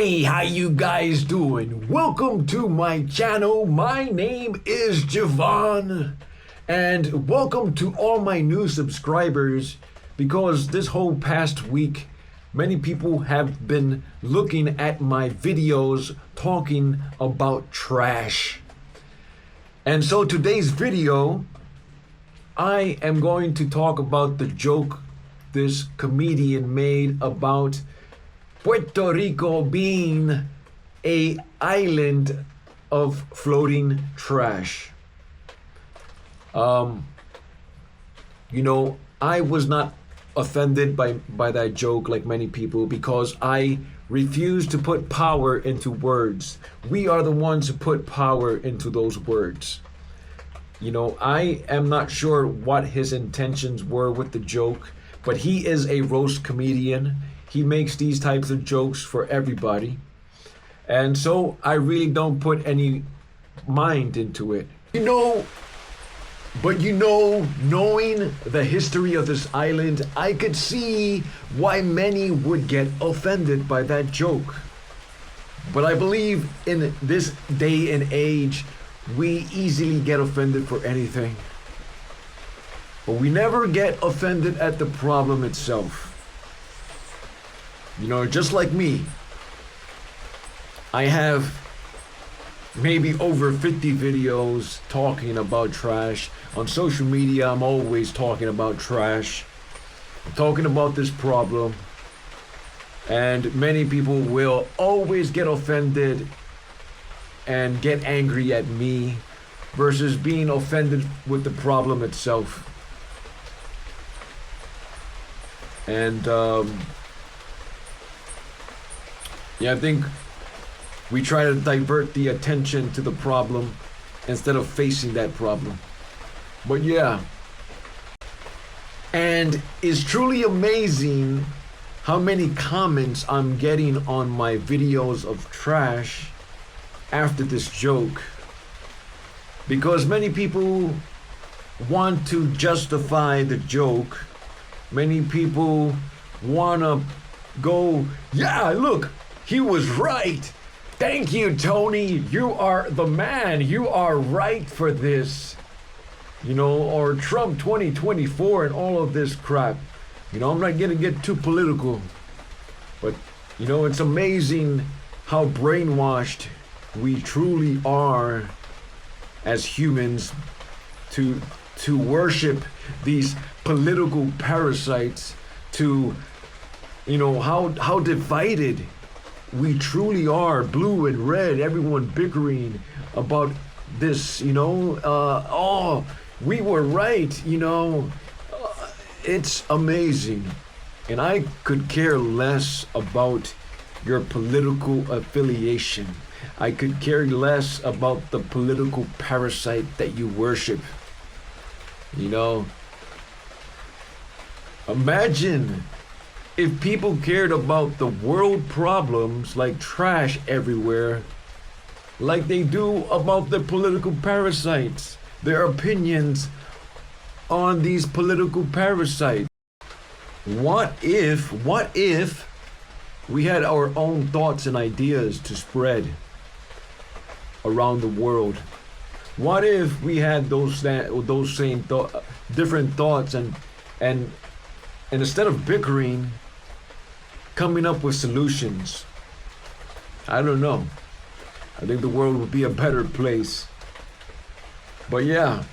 Hey, how you guys doing? Welcome to my channel. My name is Javon, and welcome to all my new subscribers, because this whole past week many people have been looking at my videos talking about trash. And so today's video, I am going to talk about the joke this comedian made about Puerto Rico being an island of floating trash. I was not offended by that joke like many people, because I refuse to put power into words. We are the ones who put power into those words. I am not sure what his intentions were with the joke, but he is a roast comedian. He makes these types of jokes for everybody. And so I really don't put any mind into it. Knowing the history of this island, I could see why many would get offended by that joke. But I believe in this day and age, we easily get offended for anything. But we never get offended at the problem itself. Just like me, I have maybe over 50 videos talking about trash. On social media, I'm always talking about trash, talking about this problem. And many people will always get offended and get angry at me versus being offended with the problem itself. And I think we try to divert the attention to the problem instead of facing that problem. But yeah. And it's truly amazing how many comments I'm getting on my videos of trash after this joke. Because many people want to justify the joke. Many people want to go, yeah, look, he was right. Thank you, Tony. You are the man. You are right for this. Or Trump 2024 and all of this crap. I'm not going to get too political. But, it's amazing how brainwashed we truly are as humans to worship these political parasites, to, how divided we truly are, blue and red, everyone bickering about this, we were right, it's amazing. And I could care less about your political affiliation. I could care less about the political parasite that you worship. Imagine if people cared about the world problems like trash everywhere, like they do about the political parasites, their opinions on these political parasites. What if we had our own thoughts and ideas to spread around the world? What if we had those same different thoughts and instead of bickering, coming up with solutions? I don't know. I think the world would be a better place. But yeah,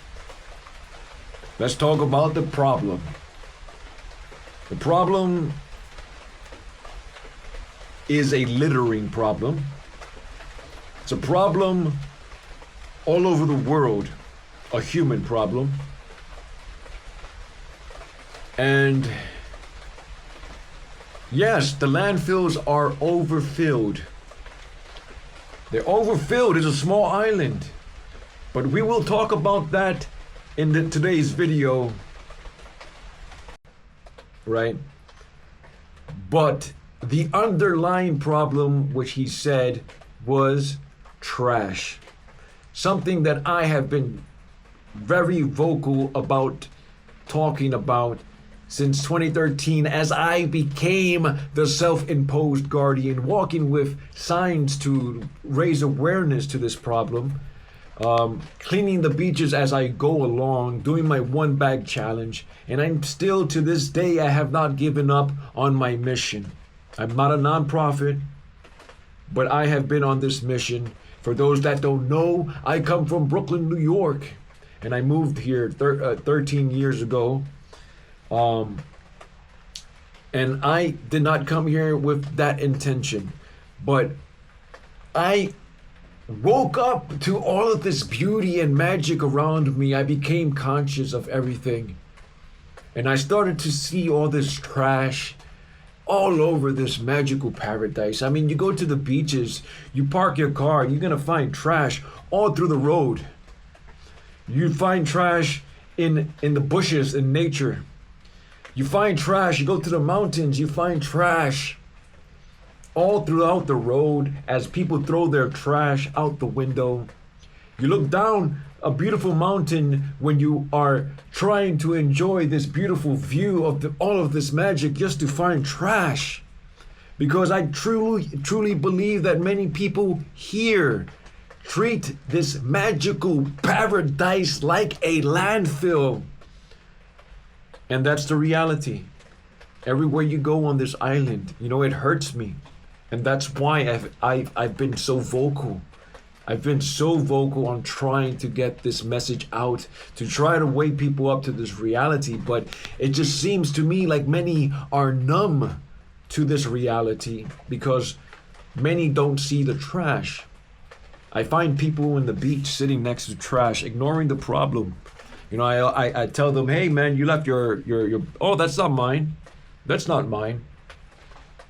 let's talk about the problem. The problem is a littering problem. It's a problem all over the world, a human problem. And yes, the landfills are overfilled. They're overfilled. It's a small island. But we will talk about that in today's video. Right? But the underlying problem, which he said, was trash. Something that I have been very vocal about talking about since 2013 as I became the self-imposed guardian, walking with signs to raise awareness to this problem, cleaning the beaches as I go along, doing my one bag challenge, and I'm still to this day, I have not given up on my mission. I'm not a nonprofit, but I have been on this mission. For those that don't know, I come from Brooklyn, New York, and I moved here 13 years ago. And I did not come here with that intention, but I woke up to all of this beauty and magic around me. I became conscious of everything. And I started to see all this trash all over this magical paradise. I mean, you go to the beaches, you park your car, you're gonna find trash all through the road. You find trash in the bushes, in nature. You find trash, you go to the mountains, you find trash all throughout the road as people throw their trash out the window. You look down a beautiful mountain when you are trying to enjoy this beautiful view of all of this magic, just to find trash. Because I truly believe that many people here treat this magical paradise like a landfill. And that's the reality. Everywhere you go on this island, it hurts me. And that's why I've been so vocal. I've been so vocal on trying to get this message out, to try to wake people up to this reality. But it just seems to me like many are numb to this reality because many don't see the trash. I find people in the beach sitting next to trash, ignoring the problem. I tell them, hey man, you left your, oh, that's not mine. That's not mine.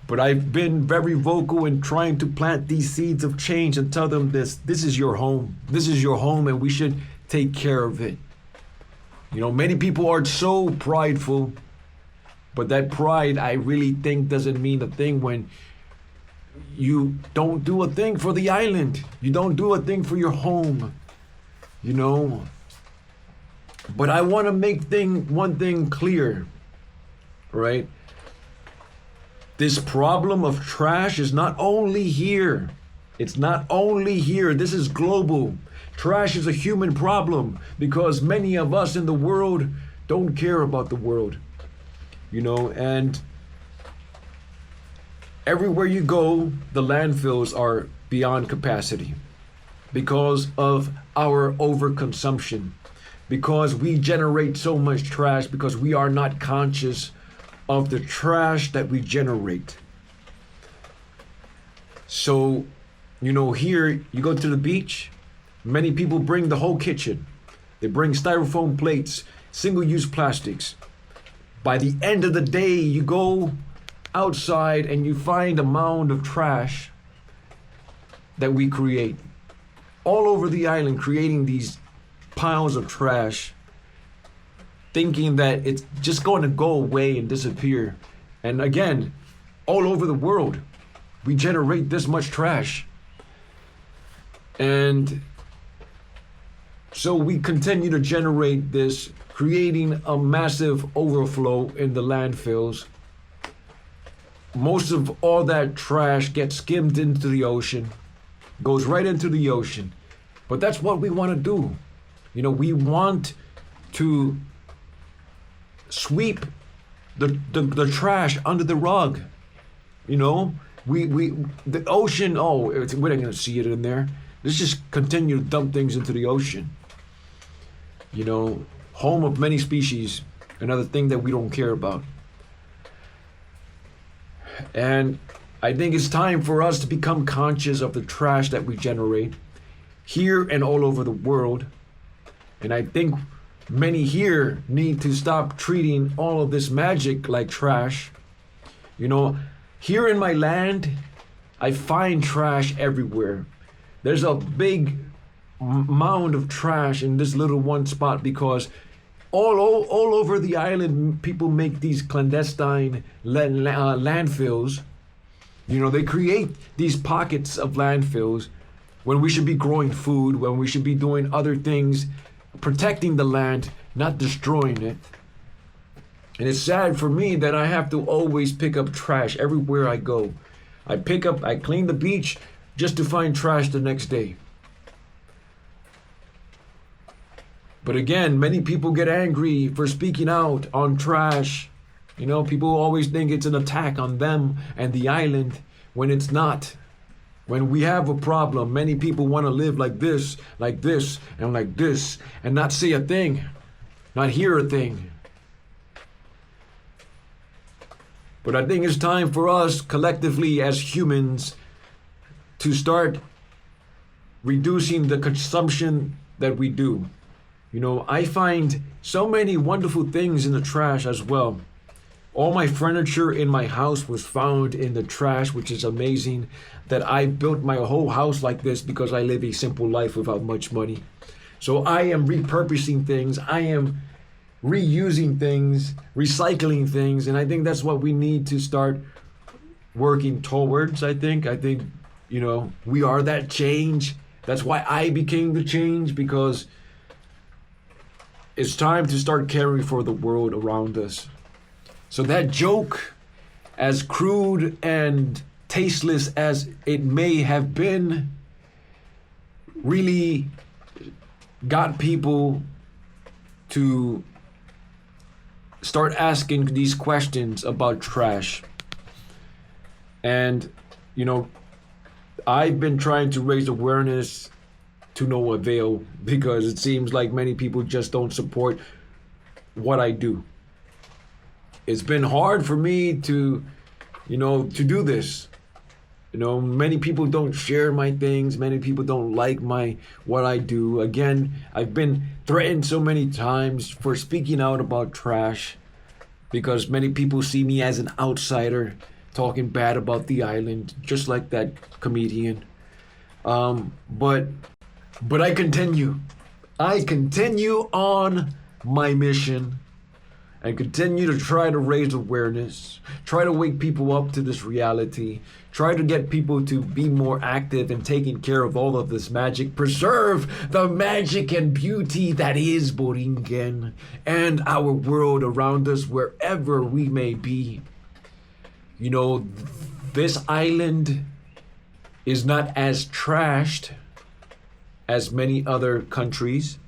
But I've been very vocal in trying to plant these seeds of change and tell them this is your home. This is your home and we should take care of it. Many people are so prideful, but that pride I really think doesn't mean a thing when you don't do a thing for the island. You don't do a thing for your home, But I want to make one thing clear, right? This problem of trash is not only here. It's not only here. This is global. Trash is a human problem because many of us in the world don't care about the world, and everywhere you go, the landfills are beyond capacity because of our overconsumption, because we generate so much trash, because we are not conscious of the trash that we generate. So, here you go to the beach, many people bring the whole kitchen. They bring styrofoam plates, single-use plastics. By the end of the day, you go outside and you find a mound of trash that we create all over the island, creating these piles of trash, thinking that it's just going to go away and disappear. And again, all over the world, we generate this much trash. And so we continue to generate this, creating a massive overflow in the landfills. Most of all that trash gets skimmed into the ocean, goes right into the ocean. But that's what we want to do. We want to sweep the trash under the rug. The ocean, we're not going to see it in there. Let's just continue to dump things into the ocean. Home of many species, another thing that we don't care about. And I think it's time for us to become conscious of the trash that we generate here and all over the world. And I think many here need to stop treating all of this magic like trash. Here in my land, I find trash everywhere. There's a big mound of trash in this little one spot because all over the island, people make these clandestine landfills. They create these pockets of landfills when we should be growing food, when we should be doing other things, protecting the land, not destroying it. And it's sad for me that I have to always pick up trash everywhere I go. I clean the beach just to find trash the next day. But again, many people get angry for speaking out on trash. People always think it's an attack on them and the island when it's not. When we have a problem, many people want to live like this, and like this, and not say a thing, not hear a thing. But I think it's time for us collectively as humans to start reducing the consumption that we do. I find so many wonderful things in the trash as well. All my furniture in my house was found in the trash, which is amazing that I built my whole house like this because I live a simple life without much money. So I am repurposing things. I am reusing things, recycling things. And I think that's what we need to start working towards. I think, we are that change. That's why I became the change, because it's time to start caring for the world around us. So that joke, as crude and tasteless as it may have been, really got people to start asking these questions about trash. And, I've been trying to raise awareness to no avail, because it seems like many people just don't support what I do. It's been hard for me to do this. Many people don't share my things. Many people don't like what I do. Again, I've been threatened so many times for speaking out about trash, because many people see me as an outsider talking bad about the island, just like that comedian. But I continue. I continue on my mission and continue to try to raise awareness, try to wake people up to this reality, try to get people to be more active in taking care of all of this magic, preserve the magic and beauty that is Boringen and our world around us, wherever we may be. This island is not as trashed as many other countries,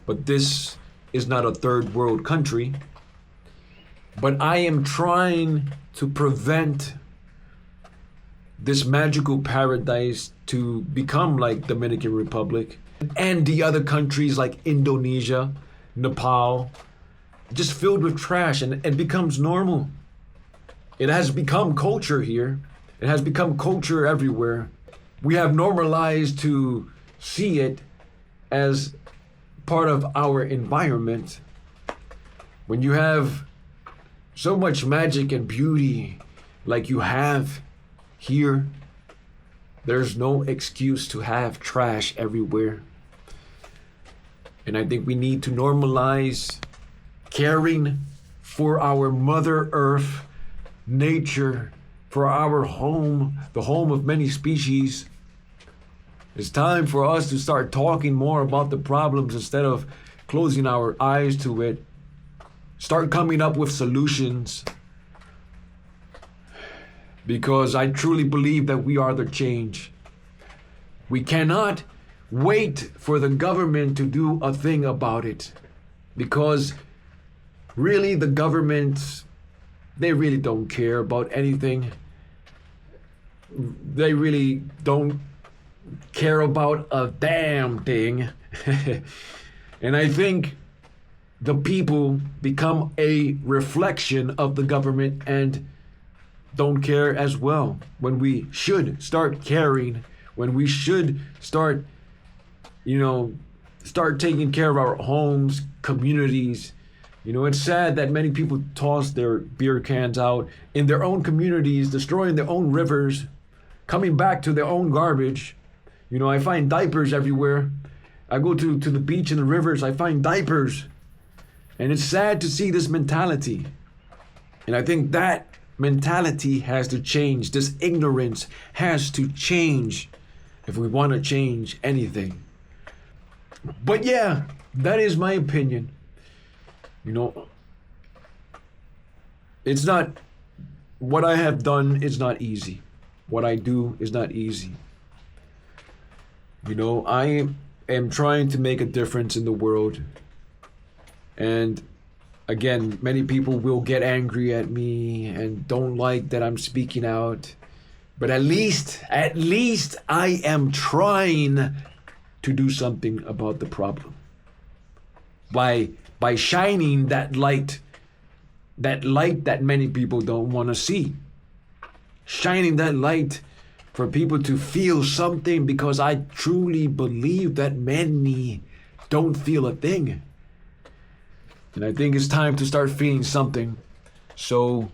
but this is not a third world country. But I am trying to prevent this magical paradise to become like Dominican Republic and the other countries like Indonesia, Nepal, just filled with trash, and it becomes normal. It has become culture here. It has become culture everywhere. We have normalized to see it as part of our environment. When you have so much magic and beauty like you have here, there's no excuse to have trash everywhere. And I think we need to normalize caring for our Mother Earth, nature, for our home, the home of many species. It's time for us to start talking more about the problems instead of closing our eyes to it. Start coming up with solutions. Because I truly believe that we are the change. We cannot wait for the government to do a thing about it. Because really the government, they really don't care about anything. They really don't care about a damn thing. And I think the people become a reflection of the government and don't care as well, when we should start caring, when we should start taking care of our homes, communities. It's sad that many people toss their beer cans out in their own communities, destroying their own rivers, coming back to their own garbage. I find diapers everywhere. I go to the beach and the rivers, I find diapers. And it's sad to see this mentality. And I think that mentality has to change. This ignorance has to change if we want to change anything. But yeah, that is my opinion. it's not, what I have done is not easy. What I do is not easy. You know, I am trying to make a difference in the world. And again, many people will get angry at me and don't like that I'm speaking out. But at least I am trying to do something about the problem. By shining that light that many people don't want to see. Shining that light for people to feel something, because I truly believe that many don't feel a thing. And I think it's time to start feeling something. So,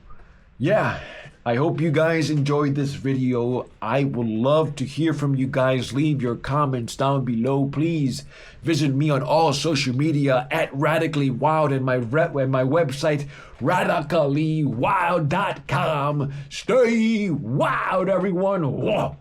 yeah, I hope you guys enjoyed this video. I would love to hear from you guys. Leave your comments down below. Please visit me on all social media at Radically Wild, and my website, radicallywild.com. Stay wild, everyone. Whoa.